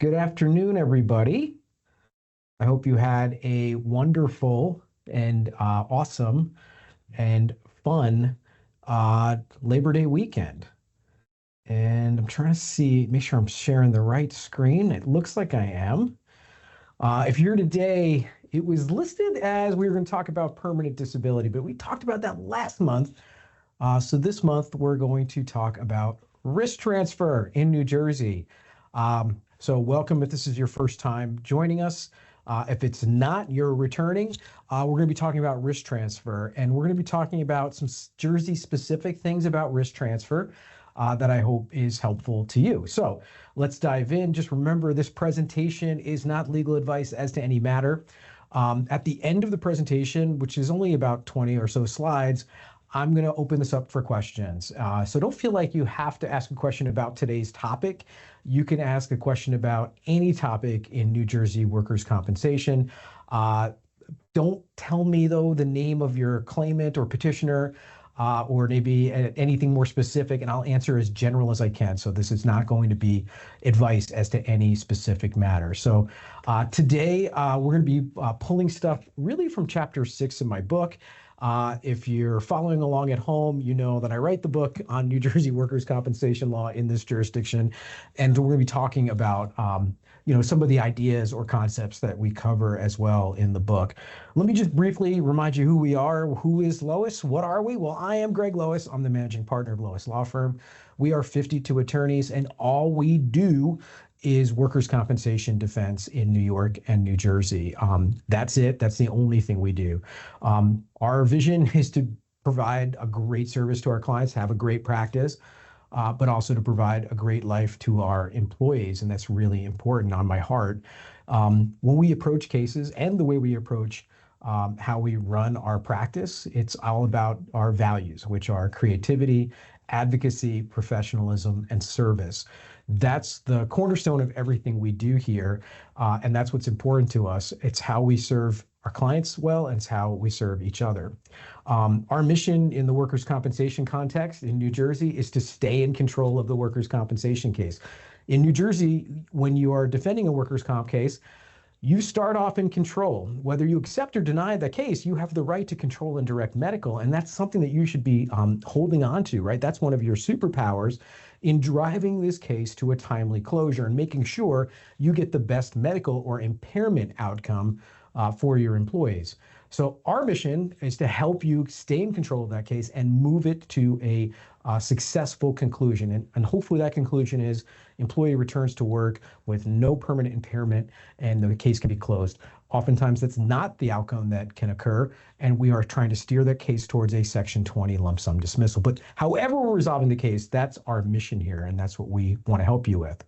Good afternoon, everybody. I hope you had a wonderful and awesome and fun Labor Day weekend. And I'm trying to make sure I'm sharing the right screen. It looks like I am. If you're here today, it was listed as we were going to talk about permanent disability, but we talked about that last month. So this month, we're going to talk about risk transfer in New Jersey. So welcome if this is your first time joining us. If it's not, you're returning. We're going to be talking about risk transfer, and we're going to be talking about some Jersey-specific things about risk transfer that I hope is helpful to you. So let's dive in. Just remember, this presentation is not legal advice as to any matter. At the end of the presentation, which is only about 20 or so slides, I'm going to open this up for questions. So don't feel like you have to ask a question about today's topic. You can ask a question about any topic in New Jersey workers' compensation. Don't tell me, though, the name of your claimant or petitioner or maybe anything more specific, and I'll answer as general as I can. So this is not going to be advice as to any specific matter. So today we're going to be pulling stuff really from chapter 6 of my book. If you're following along at home, you know that I write the book on New Jersey workers' compensation law in this jurisdiction. And we're going to be talking about, some of the ideas or concepts that we cover as well in the book. Let me just briefly remind you who we are. Who is Lois? What are we? Well, I am Greg Lois. I'm the managing partner of LOIS Law Firm. We are 52 attorneys, and all we do is workers' compensation defense in New York and New Jersey. That's it. That's the only thing we do. Our vision is to provide a great service to our clients, have a great practice, but also to provide a great life to our employees. And that's really important on my heart. When we approach cases and the way we approach how we run our practice, it's all about our values, which are creativity, advocacy, professionalism, and service. That's the cornerstone of everything we do here, and that's what's important to us. It's how we serve our clients well, and it's how we serve each other. Our mission in the workers' compensation context in New Jersey is to stay in control of the workers' compensation case. In New Jersey, when you are defending a workers' comp case, you start off in control. Whether you accept or deny the case, you have the right to control and direct medical, and that's something that you should be holding on to, right? That's one of your superpowers in driving this case to a timely closure and making sure you get the best medical or impairment outcome for your employees. So our mission is to help you stay in control of that case and move it to a successful conclusion. And hopefully that conclusion is employee returns to work with no permanent impairment and the case can be closed. Oftentimes that's not the outcome that can occur, and we are trying to steer that case towards a Section 20 lump sum dismissal. But however we're resolving the case, that's our mission here, and that's what we want to help you with.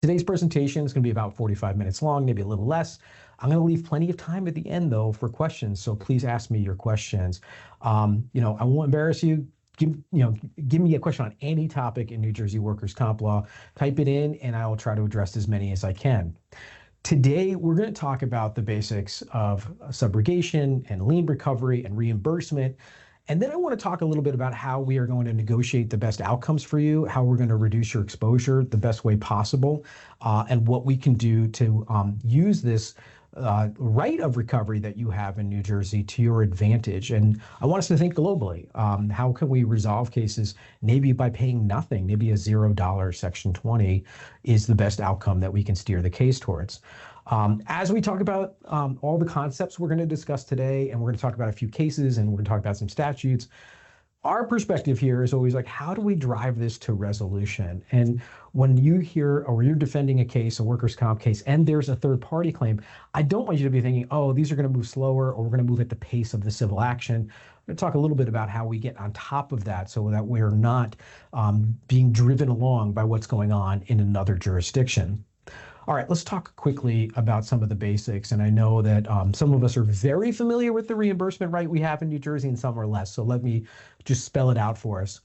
Today's presentation is going to be about 45 minutes long, maybe a little less. I'm going to leave plenty of time at the end, though, for questions. So please ask me your questions. I won't embarrass you. Give me a question on any topic in New Jersey workers' comp law. Type it in, and I will try to address as many as I can. Today, we're going to talk about the basics of subrogation and lien recovery and reimbursement. And then I want to talk a little bit about how we are going to negotiate the best outcomes for you, how we're going to reduce your exposure the best way possible, and what we can do to use this right of recovery that you have in New Jersey to your advantage. And I want us to think globally. How can we resolve cases maybe by paying nothing? Maybe a $0 Section 20 is the best outcome that we can steer the case towards. As we talk about all the concepts we're going to discuss today, and we're going to talk about a few cases, and we're going to talk about some statutes, our perspective here is always like, how do we drive this to resolution? And when you hear or you're defending a case, a workers' comp case, and there's a third-party claim, I don't want you to be thinking, oh, these are going to move slower, or we're going to move at the pace of the civil action. I'm going to talk a little bit about how we get on top of that so that we're not being driven along by what's going on in another jurisdiction. All right, let's talk quickly about some of the basics. And I know that some of us are very familiar with the reimbursement right we have in New Jersey, and some are less. So let me just spell it out for us.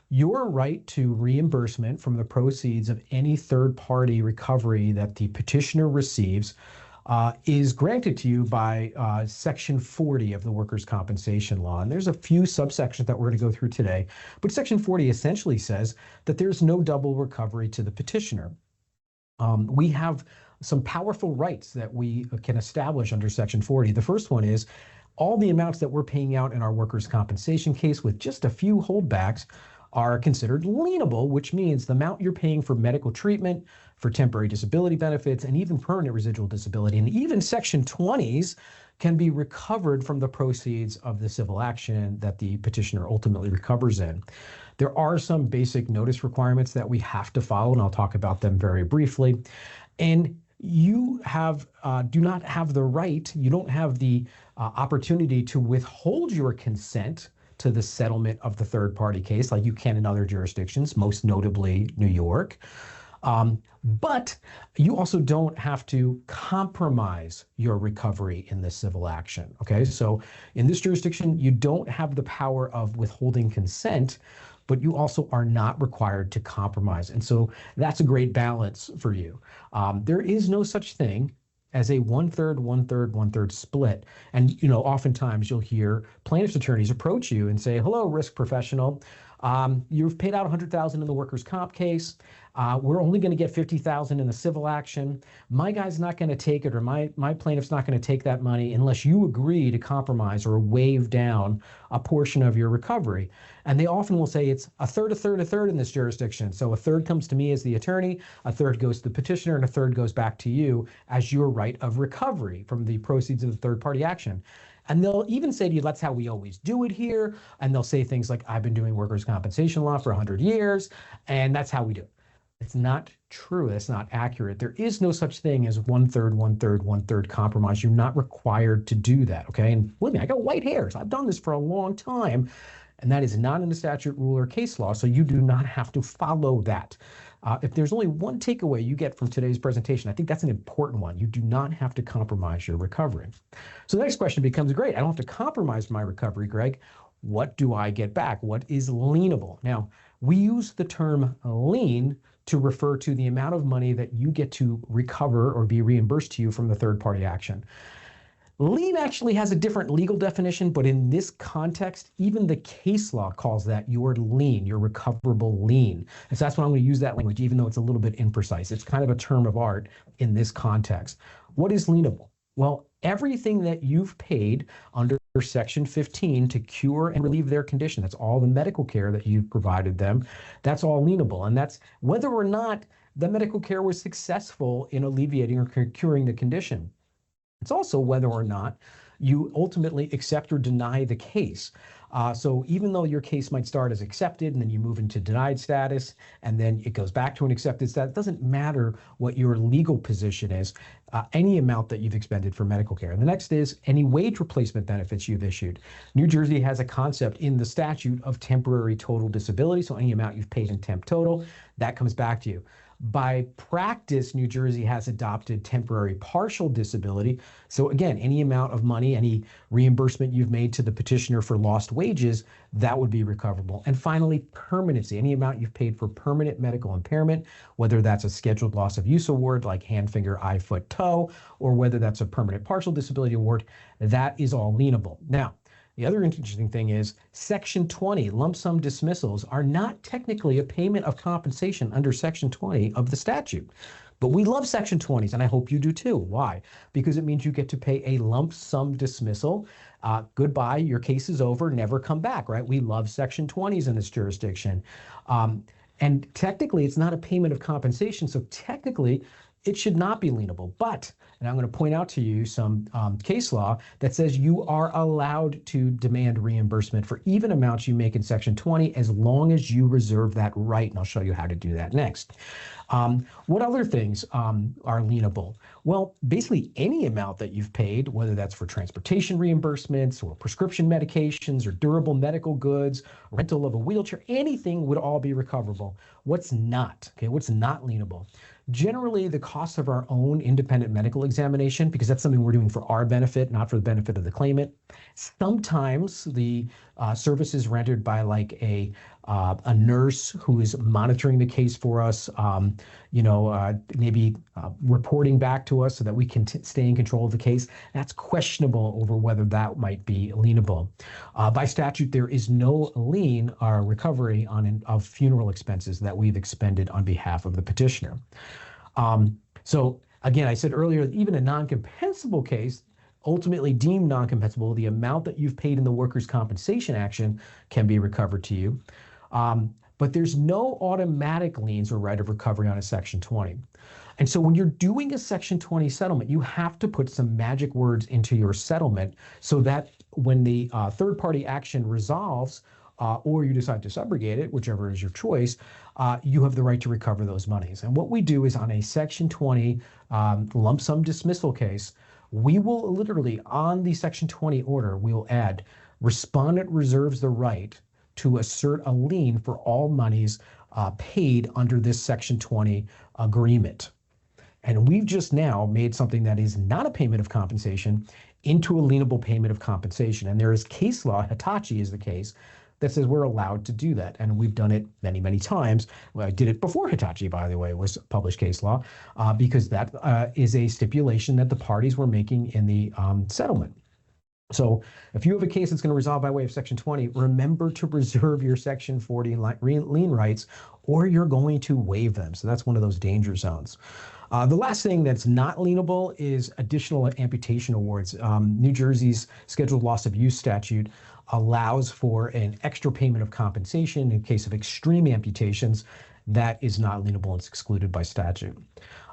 Your right to reimbursement from the proceeds of any third-party recovery that the petitioner receives is granted to you by Section 40 of the Workers' Compensation Law. And there's a few subsections that we're going to go through today. But Section 40 essentially says that there's no double recovery to the petitioner. We have some powerful rights that we can establish under Section 40. The first one is all the amounts that we're paying out in our workers' compensation case with just a few holdbacks are considered lienable, which means the amount you're paying for medical treatment, for temporary disability benefits, and even permanent residual disability, and even Section 20s can be recovered from the proceeds of the civil action that the petitioner ultimately recovers in. There are some basic notice requirements that we have to follow, and I'll talk about them very briefly. And you do not have the right, you don't have the opportunity to withhold your consent to the settlement of the third party case like you can in other jurisdictions, most notably New York. But you also don't have to compromise your recovery in the civil action. Okay, so in this jurisdiction, you don't have the power of withholding consent, but you also are not required to compromise. And so that's a great balance for you. There is no such thing as a 1/3, 1/3, 1/3 split. And oftentimes you'll hear plaintiff's attorneys approach you and say, hello, risk professional. You've paid out $100,000 in the workers' comp case. We're only going to get $50,000 in the civil action. My guy's not going to take it, or my plaintiff's not going to take that money unless you agree to compromise or waive down a portion of your recovery. And they often will say it's a third, a third, a third in this jurisdiction. So a third comes to me as the attorney, a third goes to the petitioner, and a third goes back to you as your right of recovery from the proceeds of the third party action. And they'll even say to you, that's how we always do it here. And they'll say things like, I've been doing workers' compensation law for 100 years, and that's how we do it. It's not true. That's not accurate. There is no such thing as 1/3, 1/3, 1/3 compromise. You're not required to do that, okay? And believe me, I got white hairs. I've done this for a long time, and that is not in the statute, rule, or case law, so you do not have to follow that. If there's only one takeaway you get from today's presentation, I think that's an important one. You do not have to compromise your recovery. So the next question becomes, great, I don't have to compromise my recovery, Greg. What do I get back? What is lienable? Now, we use the term lien to refer to the amount of money that you get to recover or be reimbursed to you from the third party action. Lien actually has a different legal definition, but in this context, even the case law calls that your lien, your recoverable lien. And so that's why I'm going to use that language, even though it's a little bit imprecise. It's kind of a term of art in this context. What is lienable? Well, everything that you've paid under Section 15 to cure and relieve their condition, that's all the medical care that you've provided them, that's all lienable. And that's whether or not the medical care was successful in alleviating or curing the condition. It's also whether or not you ultimately accept or deny the case. So even though your case might start as accepted and then you move into denied status and then it goes back to an accepted status, it doesn't matter what your legal position is, any amount that you've expended for medical care. And the next is any wage replacement benefits you've issued. New Jersey has a concept in the statute of temporary total disability. So any amount you've paid in temp total, that comes back to you. By practice, New Jersey has adopted temporary partial disability. So again, any amount of money, any reimbursement you've made to the petitioner for lost wages, that would be recoverable. And finally, permanency, any amount you've paid for permanent medical impairment, whether that's a scheduled loss of use award like hand, finger, eye, foot, toe, or whether that's a permanent partial disability award, that is all lienable. Now, the other interesting thing is Section 20 lump sum dismissals are not technically a payment of compensation under Section 20 of the statute. But we love Section 20s, and I hope you do too. Why? Because it means you get to pay a lump sum dismissal. Goodbye, your case is over, never come back, right? We love Section 20s in this jurisdiction. And technically, it's not a payment of compensation, so technically, it should not be lienable. But, and I'm going to point out to you some case law that says you are allowed to demand reimbursement for even amounts you make in Section 20 as long as you reserve that right. And I'll show you how to do that next. What other things are lienable? Well, basically any amount that you've paid, whether that's for transportation reimbursements or prescription medications or durable medical goods, rental of a wheelchair, anything would all be recoverable. What's not? Okay, what's not lienable? Generally, the cost of our own independent medical examination, because that's something we're doing for our benefit, not for the benefit of the claimant. Sometimes the services rendered by like a nurse who is monitoring the case for us, maybe reporting back to us so that we can stay in control of the case. That's questionable over whether that might be lienable. By statute, there is no lien or recovery of funeral expenses that we've expended on behalf of the petitioner. So again, I said earlier, even a non-compensable case, ultimately deemed non-compensable, the amount that you've paid in the workers' compensation action can be recovered to you. But there's no automatic liens or right of recovery on a Section 20. And so when you're doing a Section 20 settlement, you have to put some magic words into your settlement so that when the third party action resolves, or you decide to subrogate it, whichever is your choice, you have the right to recover those monies. And what we do is on a Section 20 lump sum dismissal case, we will literally, on the Section 20 order, we will add, respondent reserves the right to assert a lien for all monies paid under this Section 20 agreement. And we've just now made something that is not a payment of compensation into a lienable payment of compensation. And there is case law, Hitachi is the case, that says we're allowed to do that. And we've done it many, many times. Well, I did it before Hitachi, by the way, was published case law, because that is a stipulation that the parties were making in the settlement. So if you have a case that's going to resolve by way of Section 20, remember to reserve your Section 40 lien rights, or you're going to waive them. So that's one of those danger zones. The last thing that's not lienable is additional amputation awards. New Jersey's scheduled loss of use statute allows for an extra payment of compensation in case of extreme amputations. That is not lienable and it's excluded by statute.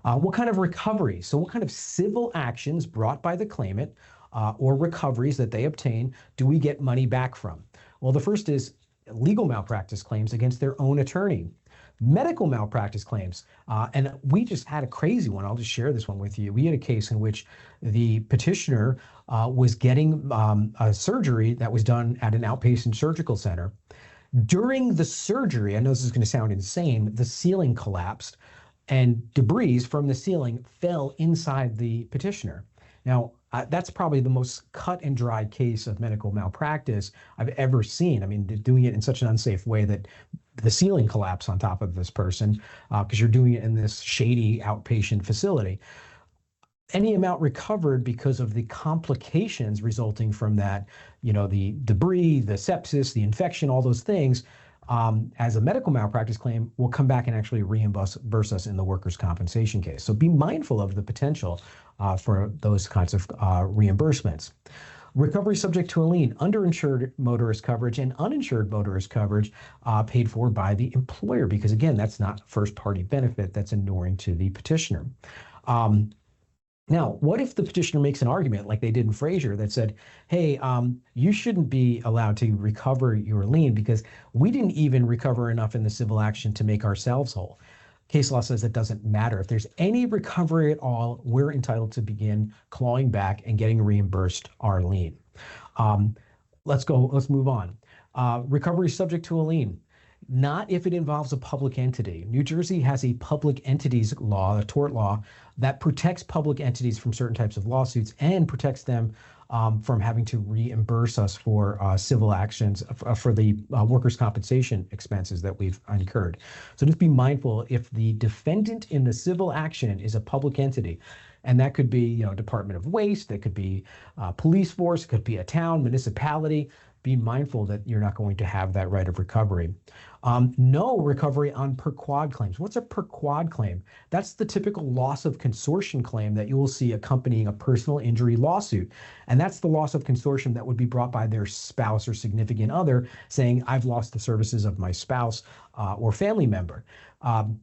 What kind of recovery? So what kind of civil actions brought by the claimant or recoveries that they obtain do we get money back from? Well, the first is legal malpractice claims against their own attorney. Medical malpractice claims, and we just had a crazy one. I'll just share this one with you. We had a case in which the petitioner was getting a surgery that was done at an outpatient surgical center. During the surgery, I know this is going to sound insane, the ceiling collapsed and debris from the ceiling fell inside the petitioner. Now, that's probably the most cut and dried case of medical malpractice I've ever seen. I mean, they're doing it in such an unsafe way that the ceiling collapsed on top of this person because you're doing it in this shady outpatient facility. Any amount recovered because of the complications resulting from that, you know, the debris, the sepsis, the infection, all those things, as a medical malpractice claim will come back and actually reimburse us in the workers' compensation case. So be mindful of the potential for those kinds of reimbursements. Recovery subject to a lien, underinsured motorist coverage and uninsured motorist coverage paid for by the employer, because again, that's not first party benefit, that's inuring to the petitioner. Now, what if the petitioner makes an argument like they did in Frazier that said, hey, you shouldn't be allowed to recover your lien because we didn't even recover enough in the civil action to make ourselves whole. Case law says it doesn't matter. If there's any recovery at all, we're entitled to begin clawing back and getting reimbursed our lien. Let's move on. Recovery subject to a lien. Not if it involves a public entity. New Jersey has a public entities law, a tort law, that protects public entities from certain types of lawsuits and protects them from having to reimburse us for civil actions for the workers' compensation expenses that we've incurred. So just be mindful if the defendant in the civil action is a public entity, and that could be, you know, Department of Waste, that could be police force, it could be a town, municipality. Be mindful that you're not going to have that right of recovery. No recovery on per quad claims. What's a per quad claim? That's the typical loss of consortium claim that you will see accompanying a personal injury lawsuit. And that's the loss of consortium that would be brought by their spouse or significant other saying, I've lost the services of my spouse or family member.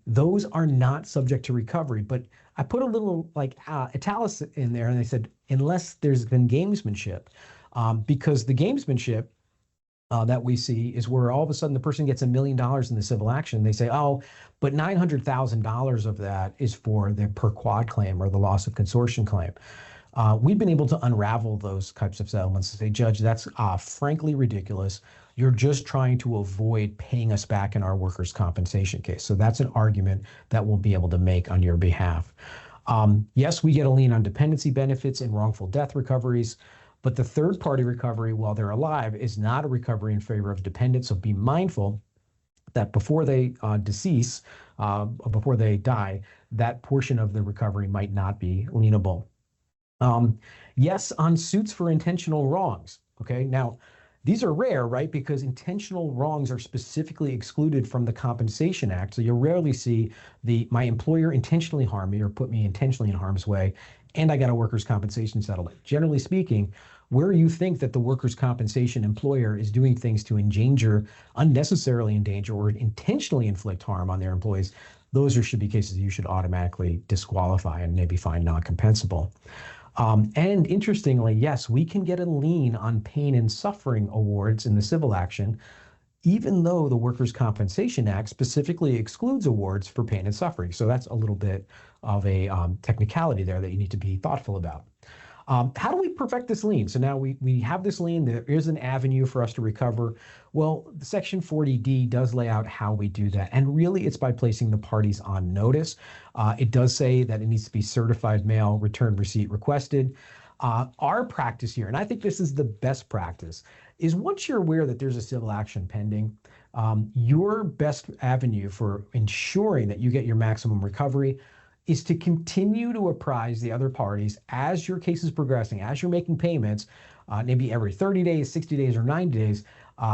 Those are not subject to recovery, but I put a little like italics in there and they said, unless there's been gamesmanship. Because the gamesmanship that we see is where all of a sudden the person gets $1 million in the civil action. They say, oh, but $900,000 of that is for the per quad claim or the loss of consortium claim. We've been able to unravel those types of settlements and say, Judge, that's frankly ridiculous. You're just trying to avoid paying us back in our workers' compensation case. So that's an argument that we'll be able to make on your behalf. Yes, we get a lien on dependency benefits and wrongful death recoveries. But the third party recovery while they're alive is not a recovery in favor of dependents. So be mindful that before they decease, before they die, that portion of the recovery might not be lienable. Yes, on suits for intentional wrongs. Okay, now These are rare, right? Because intentional wrongs are specifically excluded from the Compensation Act. So you rarely see my employer intentionally harm me or put me intentionally in harm's way, and I got a workers' compensation settlement. Generally speaking, where you think that the workers' compensation employer is doing things to unnecessarily endanger or intentionally inflict harm on their employees, those should be cases you should automatically disqualify and maybe find non-compensable. And interestingly, yes, we can get a lien on pain and suffering awards in the civil action, even though the Workers' Compensation Act specifically excludes awards for pain and suffering. So that's a little bit of a technicality there that you need to be thoughtful about. How do we perfect this lien? So now we have this lien. There is an avenue for us to recover. Well, Section 40D does lay out how we do that. And really, it's by placing the parties on notice. It does say that it needs to be certified mail, return receipt requested. Our practice here, and I think this is the best practice, is once you're aware that there's a civil action pending, your best avenue for ensuring that you get your maximum recovery is to continue to apprise the other parties as your case is progressing, as you're making payments, maybe every 30 days, 60 days, or 90 days,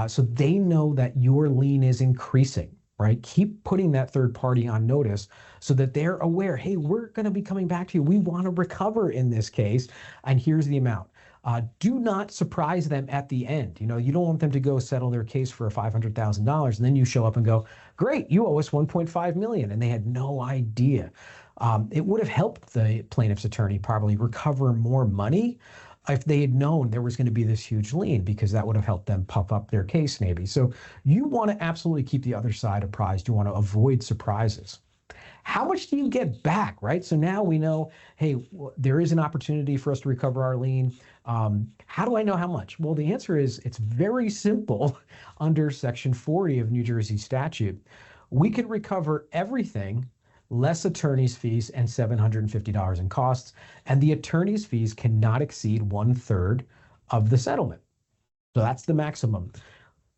so they know that your lien is increasing, right? Keep putting that third party on notice so that they're aware, hey, we're going to be coming back to you. We want to recover in this case, and here's the amount. Do not surprise them at the end. You don't want them to go settle their case for $500,000, and then you show up and go, great, you owe us $1.5 million, and they had no idea. It would have helped the plaintiff's attorney probably recover more money if they had known there was going to be this huge lien, because that would have helped them puff up their case maybe. So you want to absolutely keep the other side apprised. You want to avoid surprises. How much do you get back, right? So now we know, hey, there is an opportunity for us to recover our lien. How do I know how much? Well, the answer is it's very simple. Under Section 40 of New Jersey statute, we can recover everything less attorney's fees and $750 in costs, and the attorney's fees cannot exceed 1/3 of the settlement. So that's the maximum.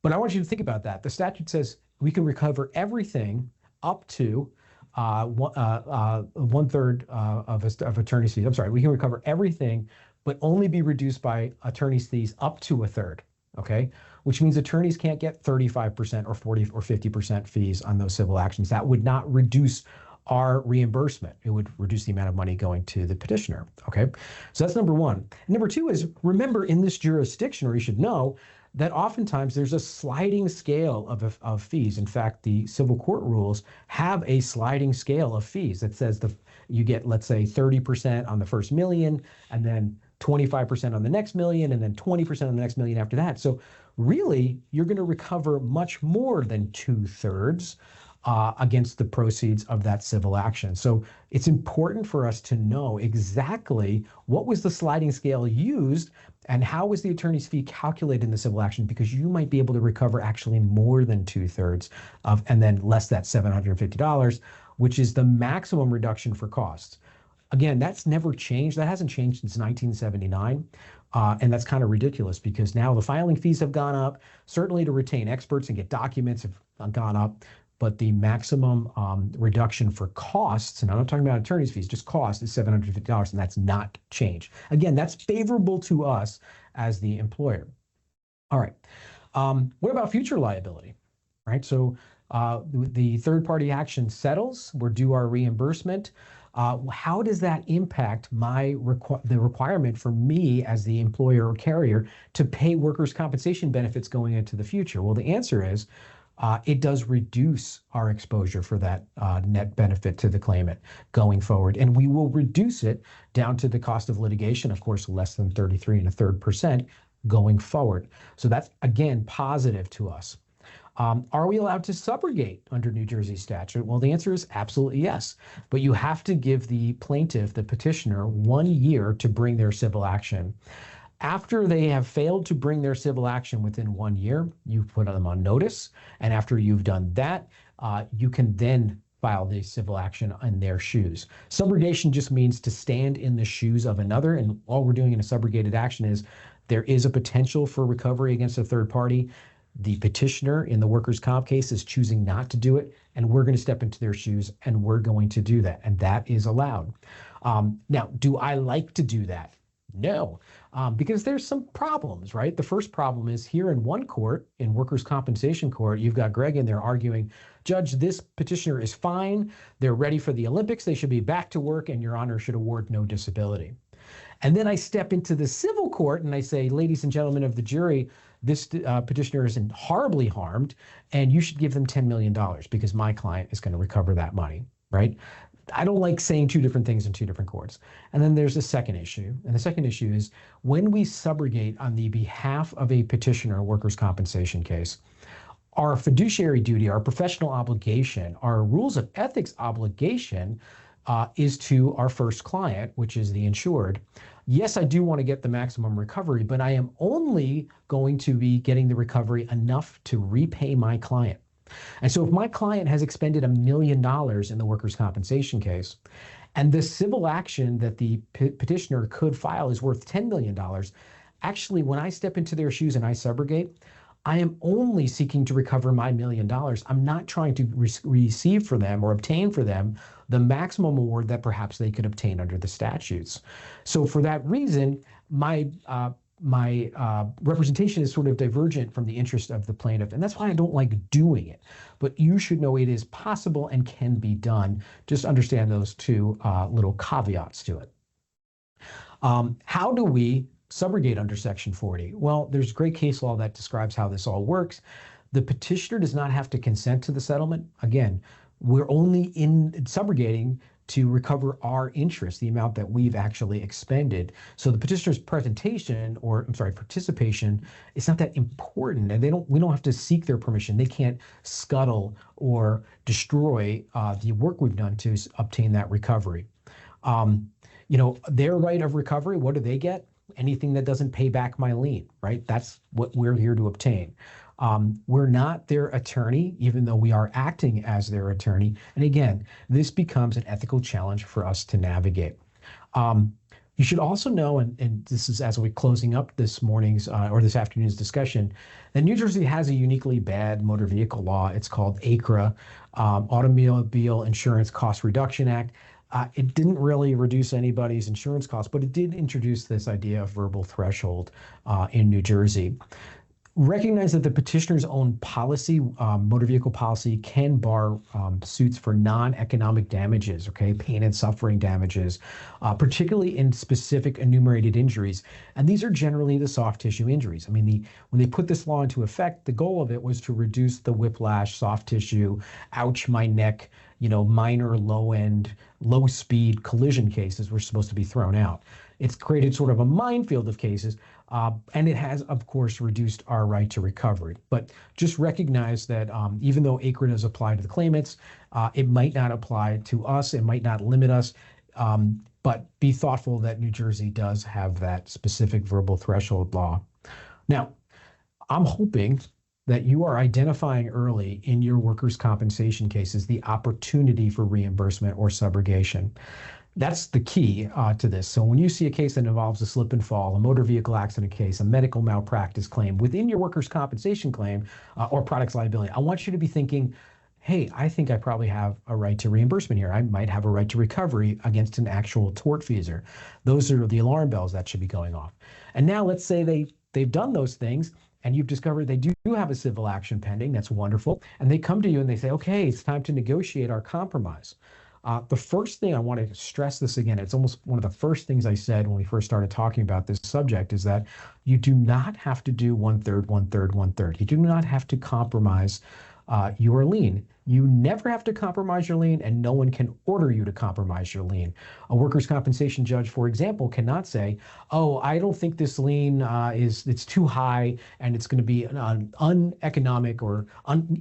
But I want you to think about that. The statute says we can recover everything up to 1/3 of attorney's fees. I'm sorry, we can recover everything, but only be reduced by attorney's fees up to 1/3. Okay, which means attorneys can't get 35% or 40 or 50% fees on those civil actions. That would not reduce our reimbursement. It would reduce the amount of money going to the petitioner. Okay, so that's number one. Number two is, remember, in this jurisdiction, or you should know, that oftentimes there's a sliding scale of fees. In fact, the civil court rules have a sliding scale of fees that says you get, let's say, 30% on the first million, and then 25% on the next million, and then 20% on the next million after that. So really, you're going to recover much more than 2/3 against the proceeds of that civil action. So it's important for us to know exactly what was the sliding scale used and how was the attorney's fee calculated in the civil action, because you might be able to recover actually more than 2/3 and then less that $750, which is the maximum reduction for costs. Again, that's never changed. That hasn't changed since 1979. And that's kind of ridiculous, because now the filing fees have gone up. Certainly to retain experts and get documents have gone up. But the maximum reduction for costs, and I'm not talking about attorney's fees, just cost, is $750, and that's not changed. Again, that's favorable to us as the employer. All right. What about future liability? Right. So the third-party action settles. We're due our reimbursement. How does that impact the requirement for me as the employer or carrier to pay workers' compensation benefits going into the future? Well, the answer is, it does reduce our exposure for that net benefit to the claimant going forward. And we will reduce it down to the cost of litigation, of course, less than 33 1/3% going forward. So that's, again, positive to us. Are we allowed to subrogate under New Jersey statute? Well, the answer is absolutely yes. But you have to give the plaintiff, the petitioner, 1 year to bring their civil action. After they have failed to bring their civil action within 1 year, you put them on notice. And after you've done that, you can then file the civil action in their shoes. Subrogation just means to stand in the shoes of another. And all we're doing in a subrogated action is there is a potential for recovery against a third party. The petitioner in the workers' comp case is choosing not to do it, and we're going to step into their shoes, and we're going to do that. And that is allowed. Now, do I like to do that? No, because there's some problems, right? The first problem is here in one court, in workers' compensation court, you've got Greg in there arguing, Judge, this petitioner is fine. They're ready for the Olympics. They should be back to work, and Your Honor should award no disability. And then I step into the civil court and I say, ladies and gentlemen of the jury, this petitioner is horribly harmed, and you should give them $10 million because my client is going to recover that money, right? I don't like saying two different things in two different courts. And then there's a second issue. And the second issue is when we subrogate on the behalf of a petitioner workers' compensation case, our fiduciary duty, our professional obligation, our rules of ethics obligation is to our first client, which is the insured. Yes, I do want to get the maximum recovery, but I am only going to be getting the recovery enough to repay my client. And so if my client has expended $1 million in the workers' compensation case, and the civil action that the petitioner could file is worth $10 million, actually, when I step into their shoes and I subrogate, I am only seeking to recover my $1 million. I'm not trying to receive for them or obtain for them the maximum award that perhaps they could obtain under the statutes. So for that reason, my representation is sort of divergent from the interest of the plaintiff, and that's why I don't like doing it. But you should know it is possible and can be done. Just understand those two little caveats to it. How do we subrogate under Section 40? Well, there's great case law that describes how this all works. The petitioner does not have to consent to the settlement. Again, we're only in subrogating to recover our interest, the amount that we've actually expended. So the petitioner's participation is not that important, and we don't have to seek their permission. They can't scuttle or destroy the work we've done to obtain that recovery. Their right of recovery, what do they get? Anything that doesn't pay back my lien, right? That's what we're here to obtain. We're not their attorney, even though we are acting as their attorney. And again, this becomes an ethical challenge for us to navigate. You should also know, and this is as we're closing up this morning's or this afternoon's discussion, that New Jersey has a uniquely bad motor vehicle law. It's called ACRA, Automobile Insurance Cost Reduction Act. It didn't really reduce anybody's insurance costs, but it did introduce this idea of verbal threshold in New Jersey. Recognize that the petitioner's own policy, motor vehicle policy, can bar suits for non-economic damages, okay, pain and suffering damages, particularly in specific enumerated injuries. And these are generally the soft tissue injuries. I mean, when they put this law into effect, the goal of it was to reduce the whiplash, soft tissue, ouch, my neck, minor low-end, low-speed collision cases were supposed to be thrown out. It's created sort of a minefield of cases, and it has, of course, reduced our right to recovery. But just recognize that even though ACRA does apply to the claimants, it might not apply to us. It might not limit us. But be thoughtful that New Jersey does have that specific verbal threshold law. Now, I'm hoping that you are identifying early in your workers' compensation cases the opportunity for reimbursement or subrogation. That's the key to this. So when you see a case that involves a slip and fall, a motor vehicle accident case, a medical malpractice claim within your workers' compensation claim or products liability, I want you to be thinking, hey, I think I probably have a right to reimbursement here. I might have a right to recovery against an actual tortfeasor. Those are the alarm bells that should be going off. And now let's say they've done those things, and you've discovered they do have a civil action pending. That's wonderful. And they come to you and they say, okay, it's time to negotiate our compromise. The first thing I want to stress this again, it's almost one of the first things I said when we first started talking about this subject, is that you do not have to do 1/3, 1/3, 1/3. You do not have to compromise your lien. You never have to compromise your lien, and no one can order you to compromise your lien. A workers' compensation judge, for example, cannot say, oh, I don't think this lien it's too high and it's going to be uneconomic or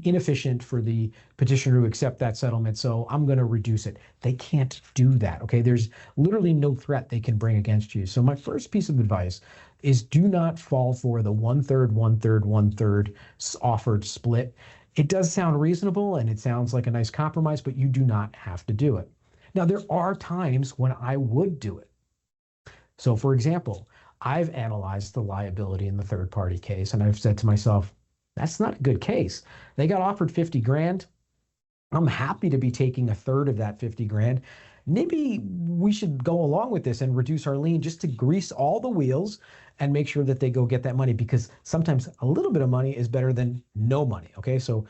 inefficient for the petitioner to accept that settlement, so I'm going to reduce it. They can't do that, okay? There's literally no threat they can bring against you. So my first piece of advice is do not fall for the 1/3, 1/3, 1/3 offered split. It does sound reasonable and it sounds like a nice compromise, but you do not have to do it. Now, there are times when I would do it. So for example, I've analyzed the liability in the third party case and I've said to myself, that's not a good case. They got offered 50 grand. I'm happy to be taking 1/3 of that 50 grand. maybe we should go along with this and reduce our lien just to grease all the wheels and make sure that they go get that money, because sometimes a little bit of money is better than no money. Okay, so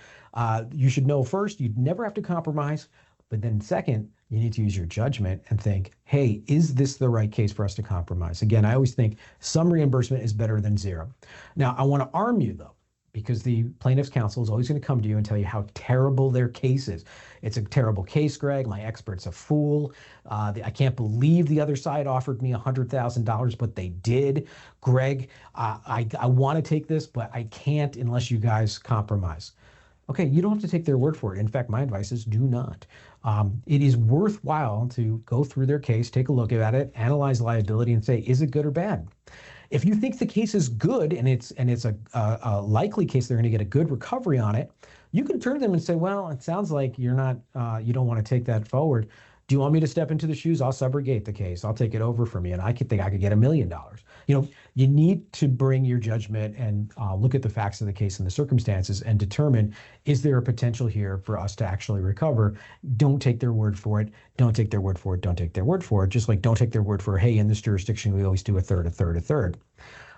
you should know first, you'd never have to compromise, but then second, you need to use your judgment and think, hey, is this the right case for us to compromise? Again, I always think some reimbursement is better than zero. Now, I want to arm you though, because the plaintiff's counsel is always going to come to you and tell you how terrible their case is. It's a terrible case, Greg. My expert's a fool. I can't believe the other side offered me $100,000, but they did. Greg, I want to take this, but I can't unless you guys compromise. Okay, you don't have to take their word for it. In fact, my advice is do not. It is worthwhile to go through their case, take a look at it, analyze liability, and say, is it good or bad? If you think the case is good and it's a likely case they're going to get a good recovery on it, you can turn to them and say, well, it sounds like you're not, you don't want to take that forward. Do you want me to step into the shoes? I'll subrogate the case. I'll take it over from you, and I think I could get $1 million. You know, you need to bring your judgment and look at the facts of the case and the circumstances and determine, is there a potential here for us to actually recover? Don't take their word for it. Don't take their word for it. Don't take their word for it. Just like don't take their word for, hey, in this jurisdiction, we always do a third, a third, a third.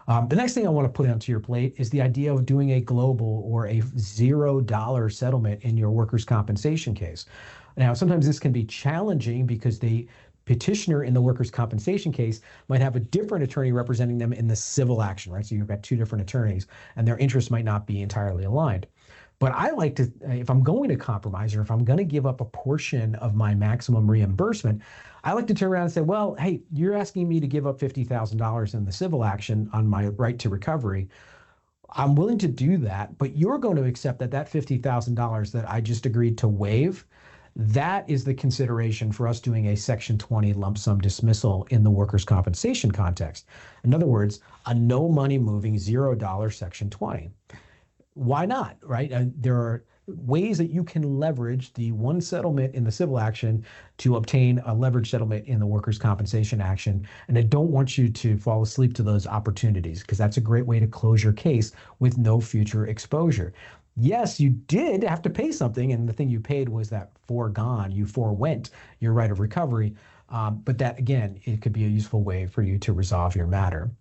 The next thing I want to put onto your plate is the idea of doing a global or a $0 settlement in your workers' compensation case. Now, sometimes this can be challenging because the petitioner in the workers' compensation case might have a different attorney representing them in the civil action, right? So you've got two different attorneys and their interests might not be entirely aligned. But I like to, if I'm going to compromise or if I'm going to give up a portion of my maximum reimbursement, I like to turn around and say, well, hey, you're asking me to give up $50,000 in the civil action on my right to recovery. I'm willing to do that, but you're going to accept that that $50,000 that I just agreed to waive, that is the consideration for us doing a Section 20 lump sum dismissal in the workers' compensation context. In other words, a no money moving $0 Section 20. Why not, right? There are ways that you can leverage the one settlement in the civil action to obtain a leverage settlement in the workers' compensation action. And I don't want you to fall asleep to those opportunities, because that's a great way to close your case with no future exposure. Yes, you did have to pay something, and the thing you paid was that foregone, you forewent your right of recovery. But that, again, it could be a useful way for you to resolve your matter.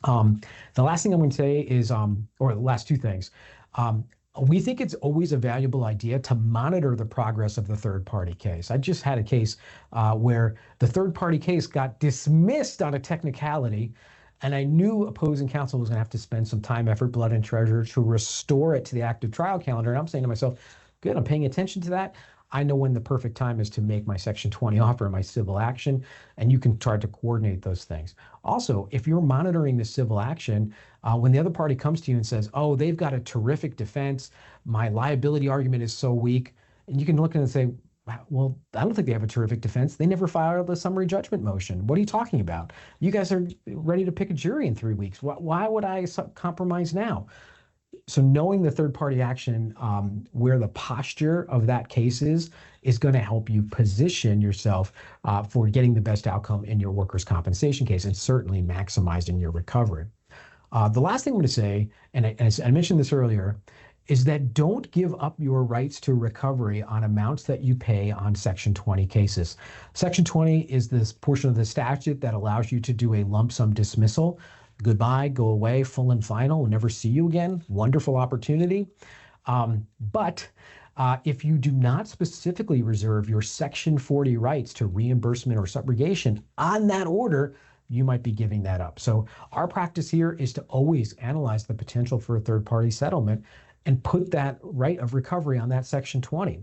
The last thing I'm going to say is, or the last two things, we think it's always a valuable idea to monitor the progress of the third-party case. I just had a case where the third-party case got dismissed on a technicality, and I knew opposing counsel was going to have to spend some time, effort, blood, and treasure to restore it to the active trial calendar. And I'm saying to myself, good, I'm paying attention to that. I know when the perfect time is to make my Section 20 offer in my civil action, and you can try to coordinate those things. Also, if you're monitoring the civil action, when the other party comes to you and says, oh, they've got a terrific defense, my liability argument is so weak, and you can look at it and say, well, I don't think they have a terrific defense. They never filed a summary judgment motion. What are you talking about? You guys are ready to pick a jury in 3 weeks. Why would I compromise now? So knowing the third-party action, where the posture of that case is going to help you position yourself for getting the best outcome in your workers' compensation case, and certainly maximizing your recovery. The last thing I'm going to say, and I mentioned this earlier, is that don't give up your rights to recovery on amounts that you pay on Section 20 cases. Section 20 is this portion of the statute that allows you to do a lump sum dismissal. Goodbye, go away, full and final, we'll never see you again. Wonderful opportunity. But if you do not specifically reserve your Section 40 rights to reimbursement or subrogation on that order, you might be giving that up. So our practice here is to always analyze the potential for a third-party settlement and put that right of recovery on that Section 20.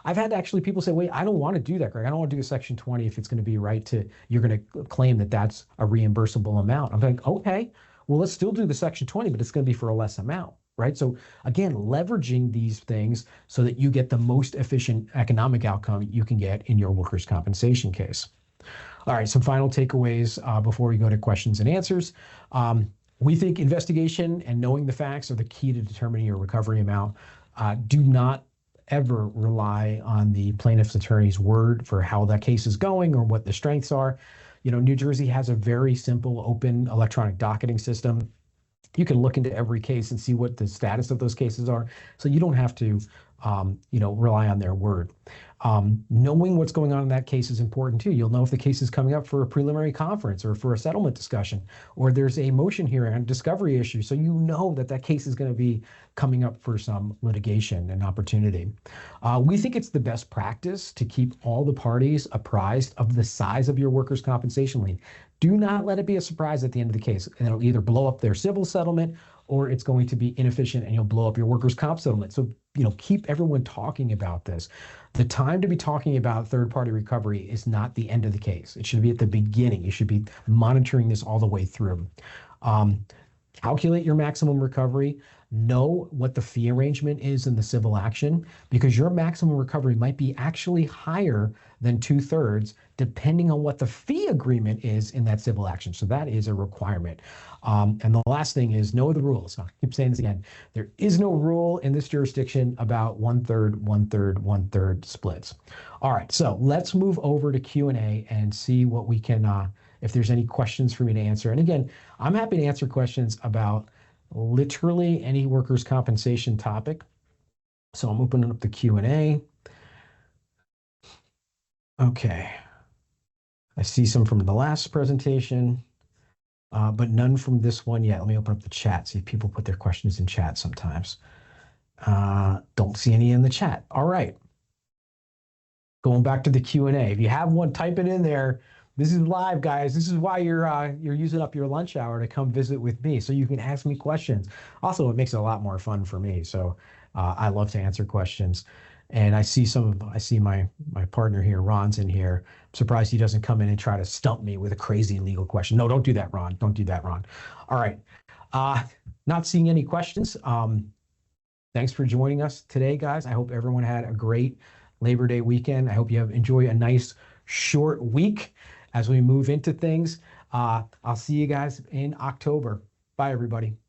I've had actually people say, wait, I don't want to do that, Greg. I don't want to do a Section 20 if it's going to be right to, you're going to claim that that's a reimbursable amount. I'm like, okay, well, let's still do the Section 20, but it's going to be for a less amount, right? So again, leveraging these things so that you get the most efficient economic outcome you can get in your workers' compensation case. All right, some final takeaways before we go to questions and answers. We think investigation and knowing the facts are the key to determining your recovery amount. Do not ever rely on the plaintiff's attorney's word for how that case is going or what the strengths are. You know, New Jersey has a very simple, open electronic docketing system. You can look into every case and see what the status of those cases are. So you don't have to rely on their word. Knowing what's going on in that case is important too. You'll know if the case is coming up for a preliminary conference or for a settlement discussion, or there's a motion hearing on a discovery issue. So you know that that case is going to be coming up for some litigation and opportunity. We think it's the best practice to keep all the parties apprised of the size of your workers' compensation lien. Do not let it be a surprise at the end of the case. And it'll either blow up their civil settlement or it's going to be inefficient and you'll blow up your workers' comp settlement. So, keep everyone talking about this. The time to be talking about third-party recovery is not the end of the case. It should be at the beginning. You should be monitoring this all the way through. Calculate your maximum recovery. Know what the fee arrangement is in the civil action, because your maximum recovery might be actually higher than 2/3, depending on what the fee agreement is in that civil action. So that is a requirement. And the last thing is know the rules. I keep saying this again. There is no rule in this jurisdiction about 1/3, 1/3, 1/3 splits. All right, so let's move over to Q&A and see what we can, if there's any questions for me to answer. And again, I'm happy to answer questions about literally any workers' compensation topic. So I'm opening up the Q&A. Okay. I see some from the last presentation, but none from this one yet. Let me open up the chat, see if people put their questions in chat sometimes. Don't see any in the chat. All right. Going back to the Q&A. If you have one, type it in there. This is live, guys. This is why you're using up your lunch hour to come visit with me, so you can ask me questions. Also, it makes it a lot more fun for me. So I love to answer questions. And I see my partner here, Ron's in here. I'm surprised he doesn't come in and try to stump me with a crazy legal question. No, don't do that, Ron. Don't do that, Ron. All right. Not seeing any questions. Thanks for joining us today, guys. I hope everyone had a great Labor Day weekend. I hope you enjoy a nice short week as we move into things. I'll see you guys in October. Bye, everybody.